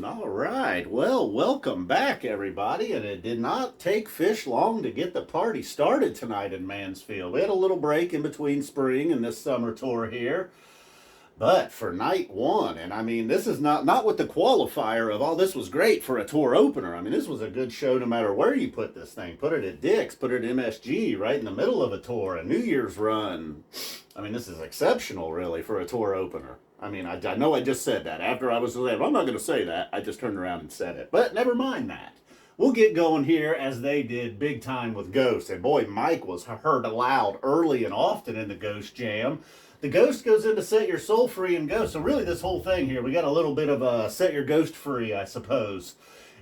All right. Well, welcome back, everybody. And it did not take Phish long to get the party started tonight in Mansfield. We had a little break in between spring and this summer tour here. But for night one, and I mean, this is not with the qualifier of, oh, this was great for a tour opener. I mean, this was a good show no matter where you put this thing. Put it at Dick's, put it at MSG, right in the middle of a tour, a New Year's run. I mean, this is exceptional, really, for a tour opener. I mean, I know I just said that. After I was saying, I'm not going to say that. I just turned around and said it. But never mind that. We'll get going here as they did big time with Ghost. And boy, Mike was heard aloud early and often in the Ghost jam. The Ghost goes into Set Your Soul Free and Go. So really this whole thing here, we got a little bit of a Set Your Ghost Free, I suppose.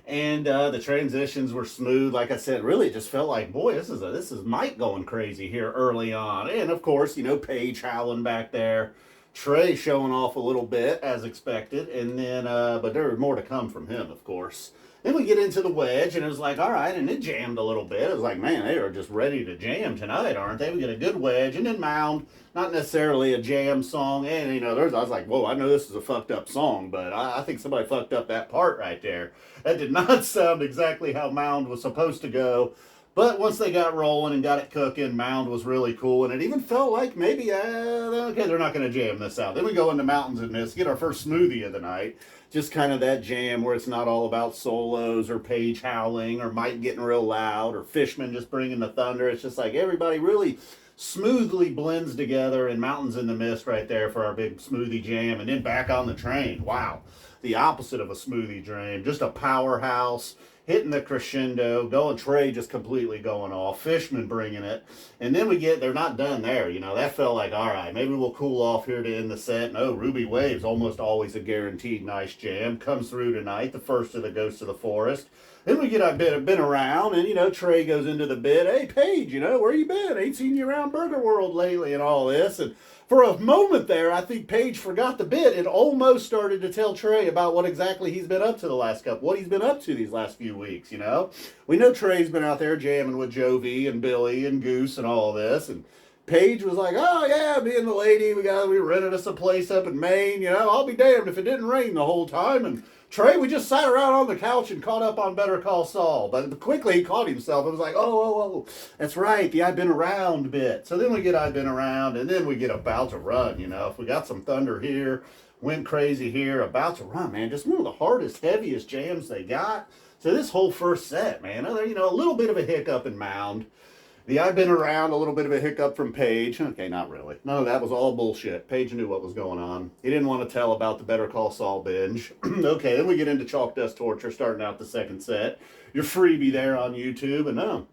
And the transitions were smooth. Like I said, really it just felt like, boy, this is Mike going crazy here early on. And of course, you know, Paige howling back there. Trey showing off a little bit as expected. And then, but there was more to come from him, of course. Then we get into the Wedge, and it was like, all right, and it jammed a little bit. It was like, man, they are just ready to jam tonight, aren't they? We get a good Wedge, and then Mound, not necessarily a jam song. And, you know, I was like, whoa, I know this is a fucked up song, but I think somebody fucked up that part right there. That did not sound exactly how Mound was supposed to go. But once they got rolling and got it cooking, Mound was really cool. And it even felt like maybe, okay, they're not going to jam this out. Then we go into Mountains in this, get our first smoothie of the night. Just kind of that jam where it's not all about solos or Paige howling or Mike getting real loud or Fishman just bringing the thunder. It's just like everybody really smoothly blends together, and Mountains in the Mist right there for our big smoothie jam. And then Back on the Train. Wow. The opposite of a smoothie jam. Just a powerhouse. Hitting the crescendo, going Trey just completely going off, Fishman bringing it, and then they're not done there, you know, that felt like, all right, maybe we'll cool off here to end the set. No, Ruby Waves, almost always a guaranteed nice jam, comes through tonight, the first of the Ghosts of the Forest. Then we get a been around, and, you know, Trey goes into the bit, hey, Paige, you know, where you been? Ain't seen you around Burger World lately and all this, and for a moment there, I think Paige forgot the bit and almost started to tell Trey about what exactly he's been up to the last couple, what he's been up to these last few weeks, you know? We know Trey's been out there jamming with Jovi and Billy and Goose and all this, and Paige was like, oh yeah, me and the lady, we rented us a place up in Maine, you know, I'll be damned if it didn't rain the whole time, and Trey, we just sat around on the couch and caught up on Better Call Saul. But quickly he caught himself. It was like, oh, that's right, the I've been around bit. So then we get I've been around, and then we get About to Run, you know. If we got some thunder here, went crazy here, About to Run, man. Just one of the hardest, heaviest jams they got. So this whole first set, man, you know, a little bit of a hiccup in Mound. The I've been around, a little bit of a hiccup from Paige. Okay, not really. No, that was all bullshit. Paige knew what was going on. He didn't want to tell about the Better Call Saul binge. Okay, then we get into Chalk Dust Torture, starting out the second set. Your freebie there on YouTube, and no,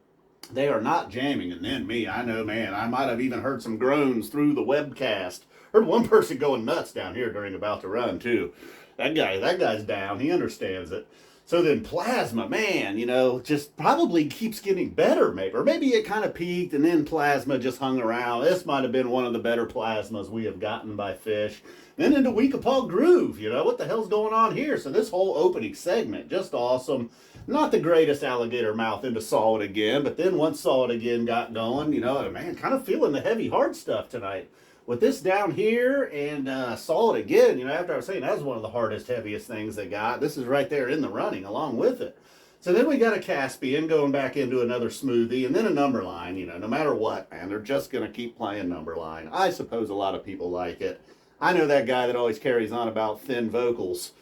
they are not jamming. And then me, I know, man, I might have even heard some groans through the webcast. Heard one person going nuts down here during About to Run, too. That guy's down. He understands it. So then Plasma, man, you know, just probably keeps getting better, maybe. Or maybe it kind of peaked and then Plasma just hung around. This might have been one of the better Plasmas we have gotten by Phish. Then into Week of Paug Groove, you know, what the hell's going on here? So this whole opening segment, just awesome. Not the greatest Alligator Mouth into Saw It Again, but then once Saw It Again got going, you know, man, kind of feeling the heavy, hard stuff tonight. With this down here and Saw It Again, you know, after I was saying that was one of the hardest, heaviest things they got, this is right there in the running along with it. So then we got a Caspian going back into another smoothie, and then a number line, you know, no matter what, man, they're just going to keep playing number line. I suppose a lot of people like it. I know that guy that always carries on about thin vocals.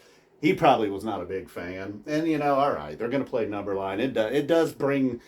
He probably was not a big fan. And, you know, all right, they're going to play number line. It does bring...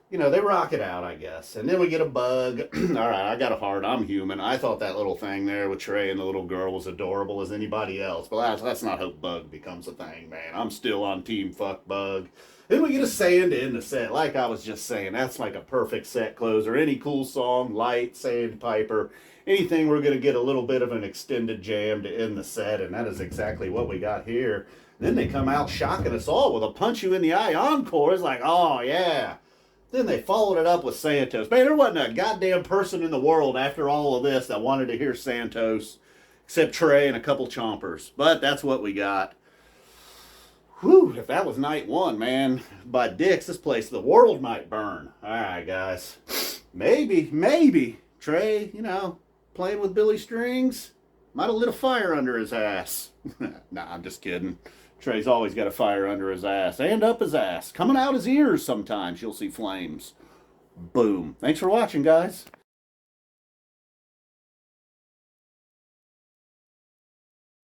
You know, they rock it out, I guess. And then we get a Bug. All right, I got a heart. I'm human. I thought that little thing there with Trey and the little girl was adorable as anybody else. But that's not how Bug becomes a thing, man. I'm still on team fuck Bug. Then we get a Sand in the set. Like I was just saying, that's like a perfect set closer. Any cool song, light, sandpiper, anything, we're going to get a little bit of an extended jam to end the set. And that is exactly what we got here. Then they come out shocking us all with a punch you in the eye encore. It's like, oh, yeah. Then they followed it up with Santos. Man, there wasn't a goddamn person in the world after all of this that wanted to hear Santos, except Trey and a couple chompers. But that's what we got. Whew, if that was night one, man, by Dick's, this place, the world might burn. All right, guys. Maybe, Trey, you know, playing with Billy Strings, might have lit a fire under his ass. Nah, I'm just kidding. Trey's always got a fire under his ass and up his ass. Coming out his ears sometimes, you'll see flames. Boom. Thanks for watching, guys.